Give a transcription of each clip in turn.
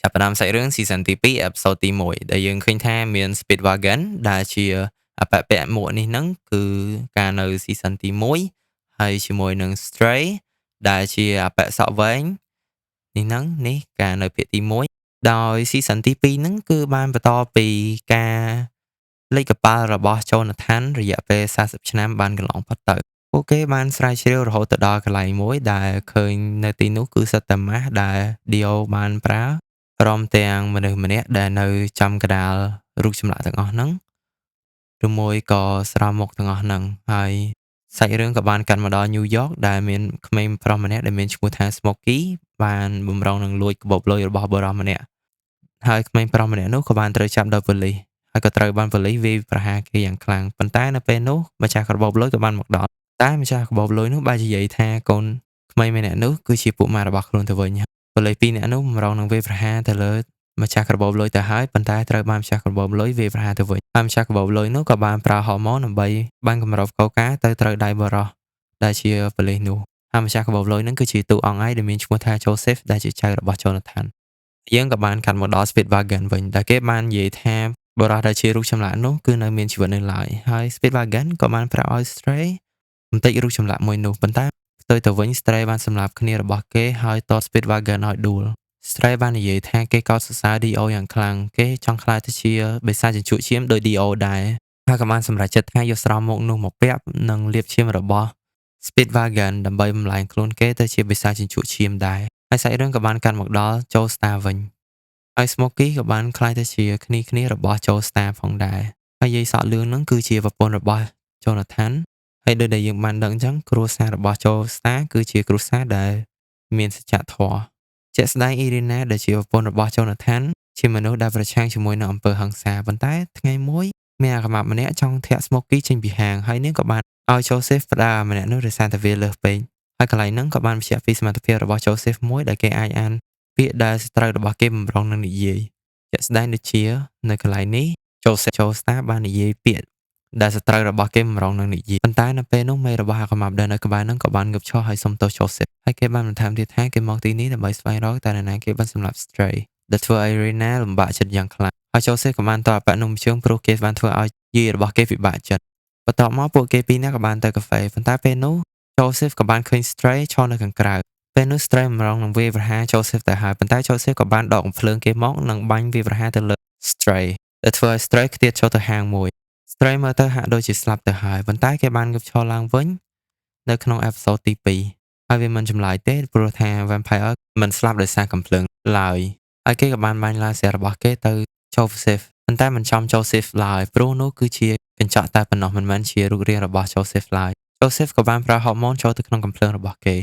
ចាប់ផ្ដើមសាច់រឿងស៊ីซั่នទី2អេផ isode ទី1ដែលយើងឃើញថាមាន Speedwagon ដែលជាអបពមួកនេះហ្នឹងគឺការនៅស៊ីซั่នទី1ហើយជាមួយនឹង Stray ដែលជាអបសក់វែងនេះការនៅភាគទី1ដោយស៊ីซั่នទី2ហ្នឹងគឺបានបន្តពីការលេចកប៉ាល់របស់ Jonathan រយៈពេល40ឆ្នាំបានកន្លងផុតទៅពួកគេបានស្រាវជ្រាវរហូតទៅដល់កន្លែងមួយដែលឃើញនៅទីនោះគឺសិតតែម៉ាស់ដែល Dio បានប្រើព្រមទាំងមនុស្សម្នាក់ដែលនៅចំកណ្ដាលរូបចម្លាក់ទាំងអស់ហ្នឹងឬមួយក៏ស្រោមមុខទាំងអស់ហ្នឹងហើយសាច់រឿងក៏បានកាត់មកដល់ញូវយ៉កដែលមានក្មេងប្រុសម្នាក់ដែលមានឈ្មោះថា Smokey បានបំរុងនឹងលួចកាបូបលុយរបស់បុរសម្នាក់ហើយក្មេងប្រុសម្នាក់នោះក៏បានត្រូវចាប់ដោយប៉ូលីសហើយក៏ត្រូវបានប៉ូលីសវាយប្រហារគេយ៉ាងខ្លាំងប៉ុន្តែនៅពេលនោះម្ចាស់កាបូបលុយក៏បានមកដល់តែម្ចាស់កាបូបលុយនោះបាននិយាយថាកូនក្មេងម្នាក់នោះគឺជាពួកម៉ារបស់ខ្លួនទៅវិញប៉ូលីសពីរនាក់នោះបំរុងនឹងវាយប្រហារទៅលើម្ចាស់កាបូបលុយទៅហើយប៉ុន្តែត្រូវបានម្ចាស់កាបូបលុយវាយប្រហារទៅវិញហើយម្ចាស់កាបូបលុយនោះក៏បានប្រើហូម៉ូនដើម្បីបានកម្របកូកាទៅត្រូវដៃបរោះដែលជាប៉ូលីសនោះហើយម្ចាស់កាបូបលុយនឹងគឺជាទូអង្គឯកដែលមានឈ្មោះថា Joseph ដែលជាចៅរបស់ Jonathan យើងក៏បានកាត់មកដល់ Speedwagon វិញដែលគេបាននិយាយថាបរិះដែលជារូបចម្លាក់នោះគឺនៅមានជីវិតនៅឡើយហើយ Speedwagon ក៏បានប្រាប់ឲ្យ Stray បន្តិចរូបចម្លាក់មួយនោះប៉ុន្តែផ្ទុយទៅវិញ Stray បានសម្លាប់គ្នារបស់គេហើយតត Speedwagon ឲ្យដួល Stray បាននិយាយថាគេកោតសរសើរ Dio យ៉ាងខ្លាំងគេចង់ខ្លាចទៅជាបិសាចជញ្ជក់ឈាមដោយ Dio ដែរហើយក៏បានសម្រេចចិត្តថាយកស្រោមមុខនោះមកពាក់និងលាបឈាមរបស់ Speedwagon ដើម្បីបំលែងខ្លួនគេទៅជាបិសាចជញ្ជក់ឈាមដែរហើយសាច់រឿងក៏បានកាន់មកដល់ Joestar វិញហើយ Smokey ក៏បានខ្លាយទៅជាគ្នារបស់ Joestar ផងដែរហើយយាយសក់លឿងហ្នឹងគឺជាប្រពន្ធរបស់ Jonathan ហើយដូចដែលយើងបានដឹងអញ្ចឹងគ្រួសាររបស់ Joestar គឺជាគ្រួសារដែលមានសច្ចធម៌ជាក់ស្ដែង Irina ដែលជាប្រពន្ធរបស់ Jonathan ជាមនុស្សដែលប្រឆាំងជាមួយនឹងអំពើហិង្សាប៉ុន្តែថ្ងៃមួយមានអាកម្មាប់ម្នាក់ចង់ធាក់ Smokey ចេញពីហាងហើយនាងក៏បានឲ្យ Joseph ផ្ដាល់ម្នាក់នោះដោយសារតែវាលើសពេកហើយកន្លែងហ្នឹងក៏បានបញ្ជាក់ពីសមត្ថភាពរបស់ Joseph មួយដែលគេអាចអានពាក្យដែលសត្រូវរបស់គេបំរុងនឹងនិយាយជាក់ស្ដែងដូចជានៅកន្លែងនេះ Joseph Joestar បាននិយាយពាក្យដែលសត្រូវរបស់គេបំរុងនឹងនិយាយប៉ុន្តែនៅពេលនោះមេរបស់អាកម្មាប់ដែលនៅក្បែរហ្នឹងក៏បានងើបឈរឲ្យសុំទោស Joseph ហើយគេបានបន្ថែមទៀតថាគេមកទីនេះដើម្បីស្វែងរកតើនរណាគេបានសម្លាប់ Stray ដែលធ្វើឲ្យ Irina លំបាកចិត្តយ៉ាងខ្លាំងហើយ Joseph ក៏បានតបអបនំជើងព្រោះគេបានធ្វើឲ្យយាយរបស់គេពិបាកចិត្តបន្ទាប់មកពួកគេពីរនាក់ក៏បានទៅកាហ្វេប៉ុន្តែពេលនោះ Joseph ក៏បានឃើញ Stray ឈរនៅខាងក្រៅពេលនោះ Stray បំរុងនឹងវាយប្រហារ Joseph ទៅហើយប៉ុន្តែ Joseph ក៏បានដកកំភ្លើងគេមកនិងបាញ់វាយប្រហារទៅលើ Stray ដែលធ្វើឲ្យ Stray ខ្ទាតចូលទៅហាងមួយ Stray មើលទៅហាក់ដូចជាស្លាប់ទៅហើយប៉ុន្តែគេបានងើបឈរឡើងវិញនៅក្នុងអេផ isode ទី2ហើយវាមិនចម្លើយទេព្រោះថា Vampire មិនស្លាប់ដោយសារកំភ្លើងឡើយហើយគេក៏បានបាញ់ឡាស៊ែររបស់គេទៅ Joseph ប៉ុន្តែមិនចំ Joseph ឡើយព្រោះនោះគឺជាកញ្ចក់តែប៉ុណ្ណោះមិនមែនជារូបរាងរបស់ Joseph ឡើយ Joseph ក៏បានប្រើហូម៉ូនចូលទៅក្នុងកំភ្លើងរបស់គេ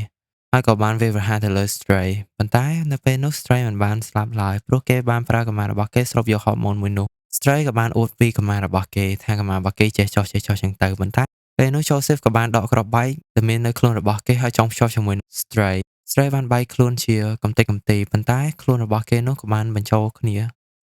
ហើយក៏បានវាយប្រហារទៅលើ Stray ប៉ុន្តែនៅពេលនោះ Stray មិនបានស្លាប់ឡើយព្រោះគេបានប្រើកម្មារបស់គេស្រូបយកហូម៉ូនមួយនោះ Stray ក៏បានអួតពីកម្មារបស់គេថាកម្មារបស់គេចេះចោះចឹងទៅប៉ុន្តែពេលនោះ Joseph ក៏បានដកគ្រាប់បែកដែលមាននៅខ្លួនរបស់គេហើយចងភ្ជាប់ជាមួយនឹង Stray Stray បានបែកខ្លួនជាកំទេចកំទីប៉ុន្តែខ្លួនរបស់គេនោះក៏បានបញ្ចូលគ្នា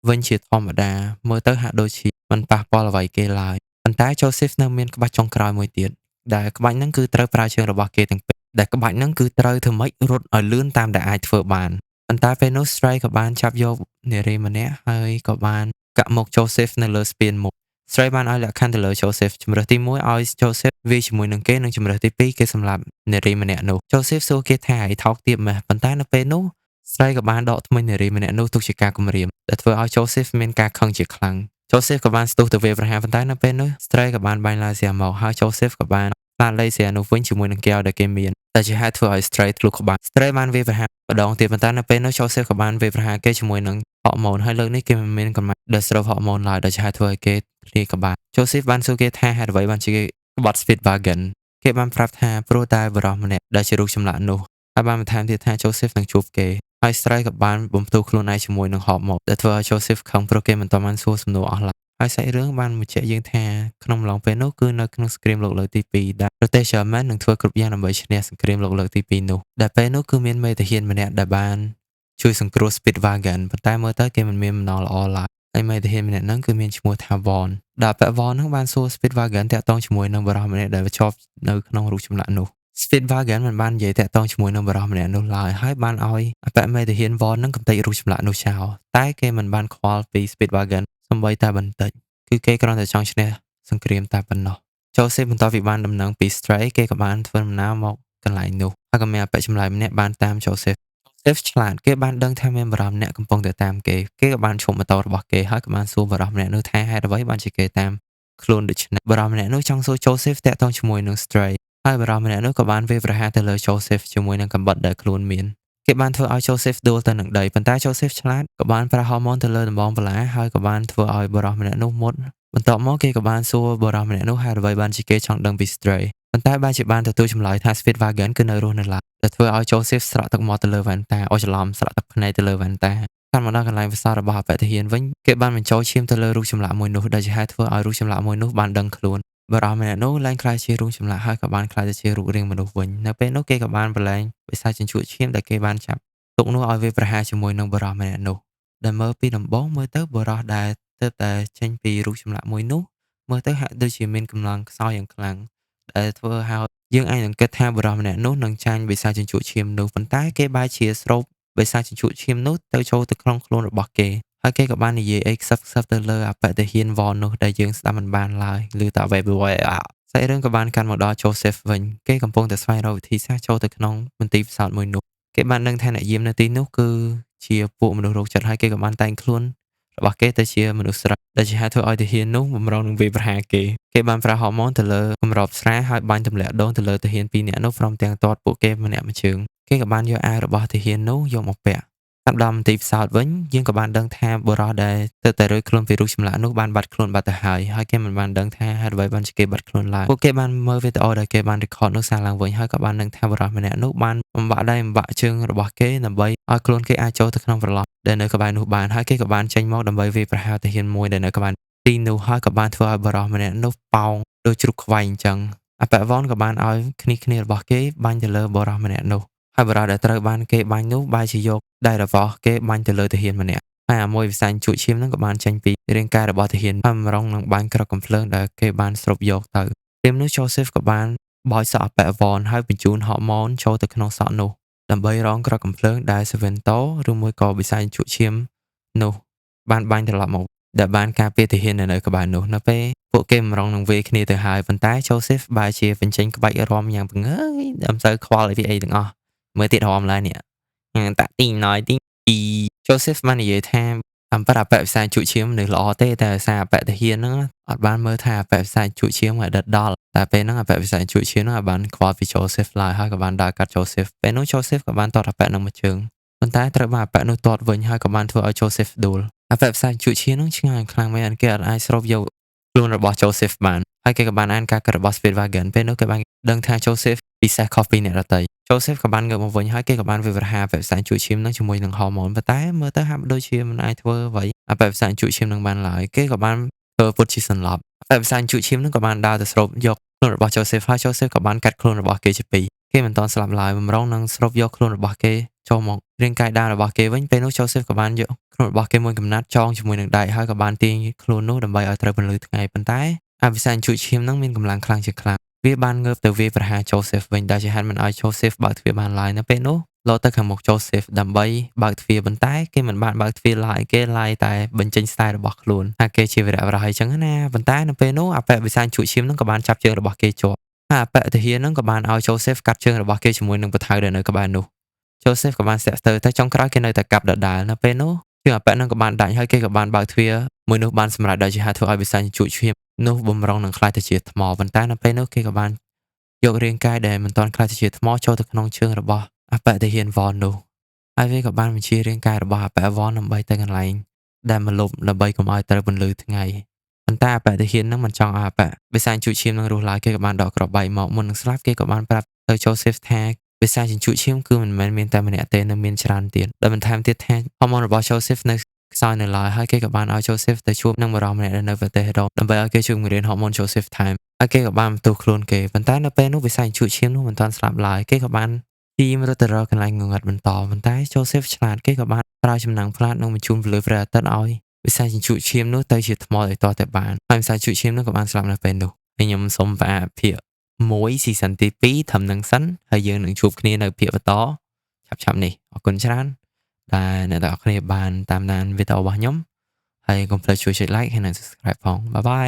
វិញជាធម្មតាមើលទៅហាក់ដូចជាមិនប៉ះពាល់អ្វីគេឡើយប៉ុន្តែ Joseph នៅមានក្បាច់ចុងក្រោយមួយទៀតដែលក្បាច់ហ្នឹងគឺត្រូវប្រើជើងរបស់គេទាំងពីរដែលក្បាច់ហ្នឹងគឺត្រូវធ្វើម៉េចរត់ឲ្យលឿនតាមដែលអាចធ្វើបានប៉ុន្តែពេលនោះ Stray ក៏បានចាប់យកនារីម្នាក់ហើយក៏បានកាក់មុខ Joseph នៅលើស្ពានមុខ Stray បានឲ្យលក្ខខណ្ឌទៅលើ Joseph ជំរើសទី1ឲ្យ Joseph វាយជាមួយនឹងគេនិងជំរើសទី2គេសម្លាប់នារីម្នាក់នោះ Joseph សួរគេថាឲ្យថោកទាបម៉េះប៉ុន្តែនៅពេលនោះ Stray ក៏បានដកធ្មេញនារីម្នាក់នោះទុកជាការគំរាមដែលធ្វើឲ្យ Joseph មានការខឹងជាខ្លាំង Joseph ក៏បានស្ទុះទៅវាយប្រហារប៉ុន្តែនៅពេលនោះ Stray ក៏បានបាញ់ឡាស៊ែរមកហើយ Joseph ក៏បានផ្លាតលេស៊ែរនោះវិញជាមួយនឹងកែវដែលគេមានតែជាហេតុធ្វើឲ្យ Stray ធ្លុះក្បាល Stray បានវាយប្រហារម្ដងទៀតប៉ុន្តែនៅពេលនោះ Joseph ក៏បានវាយប្រហារគេជាមួយនឹងហូម៉ូនហើយលើកនេះគេមិនមានកម្លាំងដែលស្រូបហូម៉ូនឡើយដែលជាហេតុធ្វើឲ្យគេធ្លាយក្បាល Joseph បានសួរគេថាហេតុអ្វីបានជាគេក្បត់ Speedwagon គេបានប្រាប់ថាព្រោះតែបរិសម្នាក់ដែលជារូបចម្លាក់នោះហើយបានបន្ថែមទៀតថា Joseph នឹងជួបគេហើយ Stray ក៏បានបំផ្ទុះខ្លួនឯងជាមួយនឹងហូម៉ូនដែលធ្វើឲ្យ Joseph ខឹងព្រោះគេមិនទាន់បានសួរសំណួរអស់ឡើយហើយសាច់រឿងបានបញ្ជាក់យើងថាក្នុងអំឡុងពេលនោះគឺនៅក្នុងសង្គ្រាមលោកលើកទី2ដែលប្រទេស German នឹងធ្វើគ្រប់យ៉ាងដើម្បីឈ្នះសង្គ្រាមលោកលើកទី2នោះដែលពេលនោះគឺមានមេតាហានម្នាក់ដែលបានជួយសង្គ្រោះ Speedwagon ប៉ុន្តែមើលទៅគេមិនមានបំណងល្អឡើយហើយមេតាហានម្នាក់ហ្នឹងគឺមានឈ្មោះថា Vaughn ដែលពាក់ Vaughn ហ្នឹងបានសួរ Speedwagon តាក់ទងជាមួយនឹងបរិសម្នាក់ដែលជាប់នៅក្នុងរូបចម្លាក់នោះ Speedwagon មិនបាននិយាយតាក់ទងជាមួយនឹងបុរសម្នាក់នោះឡើយហើយបានឲ្យអបមេទាហាន Von នឹងកំទេចរូបចម្លាក់នោះចោលតែគេមិនបានខ្វល់ពី Speedwagon សូម្បីតែបន្តិចគឺគេគ្រាន់តែចង់ឈ្នះសង្គ្រាមតែប៉ុណ្ណោះ Joseph បន្ទាប់ពីបានដំណឹងពី Stray គេក៏បានធ្វើដំណើរមកកន្លែងនោះហើយក៏មានអបចម្លើយម្នាក់បានតាម Joseph ឆ្លាតគេបានដឹងថាមានបុរសម្នាក់កំពុងតែតាមគេក៏បានឈប់ម៉ូតូរបស់គេហើយក៏បានសួរបុរសម្នាក់នោះថាហេតុអ្វីបានជាគេតាមខ្លួនដូច្នេះបុរសម្នាក់នោះចង់សួរ Joseph តាក់ទងជាមួយនឹង Stray ហើយបុរសម្នាក់នោះក៏បានវាយប្រហារទៅលើ Joseph ជាមួយនឹងកាំបិតដែលខ្លួនមានគេបានធ្វើឲ្យ Joseph ដួលទៅនឹងដីប៉ុន្តែ Joseph ឆ្លាតក៏បានប្រើហូម៉ូនទៅលើដំបងបន្លាហើយក៏បានធ្វើឲ្យបុរសម្នាក់នោះមុតបន្ទាប់មកគេក៏បានសួរបុរសម្នាក់នោះហេតុអ្វីបានជាគេចង់ដឹងពី Stray ប៉ុន្តែបែរជាបានទទួលចម្លើយថា Speedwagon គឺនៅរស់នៅឡើយដែលធ្វើឲ្យ Joseph ស្រក់ទឹកមាត់ទៅលើវ៉ែនតាអូច្រឡំស្រក់ទឹកភ្នែកទៅលើវ៉ែនតាតាមមកដល់កន្លែងផ្សាររបស់អបទាហានវិញគេបានបញ្ចូលឈាមទៅលើរូបចម្លាក់មួយនោះដែលជាហេតុធ្វើឲ្យរូបចម្លាក់មួយនោះបានដឹងខ្លួនបុរសម្នាក់នោះឡើងក្លាយជារូបចម្លាក់ហើយក៏បានក្លាយទៅជារូបរាងមនុស្សវិញនៅពេលនោះគេក៏បានប្រឡែងបិសាចជញ្ជក់ឈាមដែលគេបានចាប់ទុកនោះឲ្យវាប្រហារជាមួយនឹងបុរសម្នាក់នោះដែលមើលពីដំបងមើលទៅបុរសដែលទើបតែចេញពីរូបចម្លាក់មួយនោះមើលទៅហាក់ដូចជាមានកម្លាំងខ្សោយយ៉ាងខ្លាំងដែលធ្វើឲ្យយើងអាចនឹងគិតថាបុរសម្នាក់នោះនឹងចាញ់បិសាចជញ្ជក់ឈាមនោះប៉ុន្តែគេបែរជាស្រូបបិសាចជញ្ជក់ឈាមនោះទៅចូលទៅក្នុងខ្លួនរបស់គេហើយគេក៏បាននិយាយអីខ្សឹបទៅលើអបទាហាន Von នោះដែលយើងស្ដាប់មិនបានឡើយឬតែបែបវ៉ៃសាច់រឿងក៏បានកាន់មកដល់ Joseph វិញគេកំពុងតែស្វែងរកវិធីសាស្ត្រចូលទៅក្នុងមន្ទីរផ្សោតមួយនោះគេបានដឹងថាអ្នកយាមនៅទីនោះគឺជាពួកមនុស្សរោគចិត្តហើយគេក៏បានតែងខ្លួនរបស់គេទៅជាមនុស្សស្រីដែលជាហេតុធ្វើឲ្យទាហាននោះបំរុងនឹងវាយប្រហារគេបានប្រើហូម៉ូនទៅលើគម្របស្រាហើយបាញ់ទម្លាក់ដូងទៅលើទាហាន2នាក់នោះព្រមទាំងទាត់ពួកគេម្នាក់មួយជើងគេក៏បានយកអាវរបស់ទាហាននោះយកមកពាក់តាមដល់មន្ទីរផ្សោតវិញយើងក៏បានដឹងថាបុរសដែលទៅតែរួចខ្លួនពីរូបចម្លាក់នោះបានបាត់ខ្លួនបាត់ទៅហើយគេមិនបានដឹងថាហេតុអ្វីបានជាគេបាត់ខ្លួនឡើយពួកគេបានមើលវីដេអូដែលគេបាន record នោះសារឡើងវិញហើយក៏បានដឹងថាបុរសម្នាក់នោះបានបំបាក់ដៃបំបាក់ជើងរបស់គេដើម្បីឲ្យខ្លួនគេអាចចូលទៅក្នុងប្រឡោះដែលនៅក្បែរនោះបានហើយគេក៏បានចេញមកដើម្បីវាយប្រហារទាហានមួយដែលនៅក្បែរទីនោះហើយក៏បានធ្វើឲ្យបុរសម្នាក់នោះប៉ោងដូចជ្រូកខ្វែងអញ្ចឹងអបវ៉នក៏បានឲ្យគ្នារបស់គេបាញ់ទៅលើបុរសម្នាក់នោះហើយបុរសដែលត្រូវបានគេបាញ់នោះបែរជាយកដៃរបស់គេបាញ់ទៅលើទាហានម្នាក់ហើយអាមួយវិសាញជក់ឈាមហ្នឹងក៏បានចេញពីរាងកាយរបស់ទាហានហើយម្រងនឹងបាញ់ក្រកកំភ្លើងដែលគេបានស្រូបយកទៅពេលនោះ Joseph ក៏បានបោចសក់អបវ៉នហើយបញ្ជូនហូម៉ូនចូលទៅក្នុងសក់នោះដើម្បីរងក្រកកំភ្លើងដែលសេវិនតូឬមួយក៏វិសាញជក់ឈាមនោះបានបាញ់ត្រឡប់មកដែលបានការពារទាហាននៅក្បែរនោះនៅពេលពួកគេម្រងនឹងវេគ្នាទៅហើយប៉ុន្តែ Joseph បែរជាបញ្ចេញក្បាច់រាំយ៉ាងបង្ងើយមិនសូវខ្វល់អីទាំងអស់មើលទៀតរាំឡើយនេះតាក់ទីណយទីJoseph បាននិយាយថាអំបិតអបវិសាជក់ឈាមនៅល្អទេតែសារអបទាហានហ្នឹងអត់បានមើលថាអបវិសាជក់ឈាមឲ្យដិតដល់តែពេលហ្នឹងអបវិសាជក់ឈាមហ្នឹងបានខ្វល់ពី Joseph ឡើយហើយក៏បានដើរកាត់ Joseph ពេលនោះ Joseph ក៏បានតតអបនឹងមួយជើងប៉ុន្តែត្រូវបានអបនោះតតវិញហើយក៏បានធ្វើឲ្យ Joseph ដួលអបវិសាជក់ឈាមហ្នឹងឆ្ងាយខ្លាំងមែនគេអត់អាចស្រូបយកខ្លួនរបស់ Joseph បានហើយគេក៏បានអានការកាត់របស់ Speedwagon ពេលនោះគេបានដឹងថា Joseph ពិសេសខុសពីអ្នកដទៃ Joseph ក៏បានងើបមកវិញហើយគេក៏បានវាយប្រហារអបិសាញជក់ឈាមនឹងជាមួយនឹងហូម៉ូនប៉ុន្តែមើលទៅហាក់ដូចជាមិនអាចធ្វើអ្វីអបិសាញជក់ឈាមនឹងបានឡើយគេក៏បានធ្វើពុតជាសន្លប់អបិសាញជក់ឈាមនឹងក៏បានដើរទៅស្រូបយកខ្លួនរបស់ Joseph ហើយ Joseph ក៏បានកាត់ខ្លួនរបស់គេជាពីរគេមិនទាន់ស្លាប់ឡើយបំរុងនឹងស្រូបយកខ្លួនរបស់គេចូលមករាងកាយដើមរបស់គេវិញពេលនោះ Joseph ក៏បានយកខ្លួនរបស់គេមួយកំណាត់ចងជាមួយនឹងដែកហើយក៏បានទាញខ្លួននោះដើម្បីឲ្យត្រូវពន្លឺថ្ងៃប៉ុន្តែអបិសាញជក់ឈាមនឹងមានកម្លាំងខ្លាំងជាងខ្លាំងវាបានងើបទៅវាយប្រហារ Joseph វិញដែលជាហេតុមិនឲ្យ Joseph បើកទ្វារបានឡើយនៅពេលនោះលោទៅខាងមុខ Joseph ដើម្បីបើកទ្វារប៉ុន្តែគេមិនបានបើកទ្វារឡើយគេឡាយតែបញ្ចេញខ្សែរបស់ខ្លួនថាគេជាវីរៈបរិយអញ្ចឹងណាប៉ុន្តែនៅពេលនោះអបិវិសាញជក់ឈាមនឹងក៏បានចាប់ជើងរបស់គេជាប់ហើយអបិទាហាននឹងក៏បានឲ្យ Joseph កាត់ជើងរបស់គេជាមួយនឹងបថៅដែលនៅក្បែរនោះ Joseph ក៏បានស្ទាក់ស្ទើរតែចុងក្រោយគេនៅតែកាប់ដដែលនៅពេលនោះជើងអបិនឹងក៏បានដាច់ហើយគេក៏បានបើកទ្វារមួយនោះបានសម្រេចដែលជាហេតុធ្វើឲ្យវិសាញជក់ឈាមនោះបំរុងនឹងខ្លាយទៅជាថ្មប៉ុន្តែនៅពេលនោះគេក៏បានយករាងកាយដែលមិនទាន់ខ្លាយទៅជាថ្មចូលទៅក្នុងជើងរបស់អបទាហាន Von នោះហើយវាក៏បានបញ្ជារាងកាយរបស់អប Von ដើម្បីទៅកន្លែងដែលមកលុបដើម្បីកុំឲ្យត្រូវពន្លឺថ្ងៃប៉ុន្តែអបទាហាននឹងមិនចង់ឲ្យអបវិសាញជក់ឈាមនឹងរស់ឡើយគេក៏បានដកក្របបែកមកមុននឹងស្លាប់គេក៏បានប្រាប់ទៅ Joseph ថាវិសាញជក់ឈាមគឺមិនមែនមានតែម្នាក់ទេនៅមានច្រើនទៀតដែលបន្ថែមទៀតថាហូម៉ូនរបស់ Joseph នៅខ្សោយនៅឡើយហើយគេក៏បានឲ្យ Joseph ទៅជួបនឹងបុរសម្នាក់នៅប្រទេសរ៉ូមដើម្បីឲ្យគេជួយបង្រៀនហូម៉ូន Joseph ថែមហើយគេក៏បានបន្ទោសខ្លួនគេប៉ុន្តែនៅពេលនោះវិសាញជក់ឈាមនោះមិនទាន់ស្លាប់ឡើយគេក៏បានទីមរត់ទៅរកកន្លែងងងឹតបន្តប៉ុន្តែ Joseph ឆ្លាតគេក៏បានប្រើចំណាំងផ្លាតនឹងបញ្ជូនពលឺព្រះអាទិត្យឲ្យវិសាញជក់ឈាមនោះទៅជាថ្មឲ្យតតែបានហើយវិសាញជក់ឈាមនោះក៏បានស្លាប់នៅពេលនោះហើយខ្ញុំសូមផ្អាកភាគ មួយ season ទី2 ធំនឹងសិនហើយយើងនឹងជួបគ្នានៅភាគបន្តឆាប់ៗនេះអរគុណច្រើនដែលអ្នកទាំងអស់គ្នាបានតាមដានវីដេអូរបស់ខ្ញុំហើយកុំភ្លេចជួយចុច like ហើយនិង subscribe ផងបាយបាយ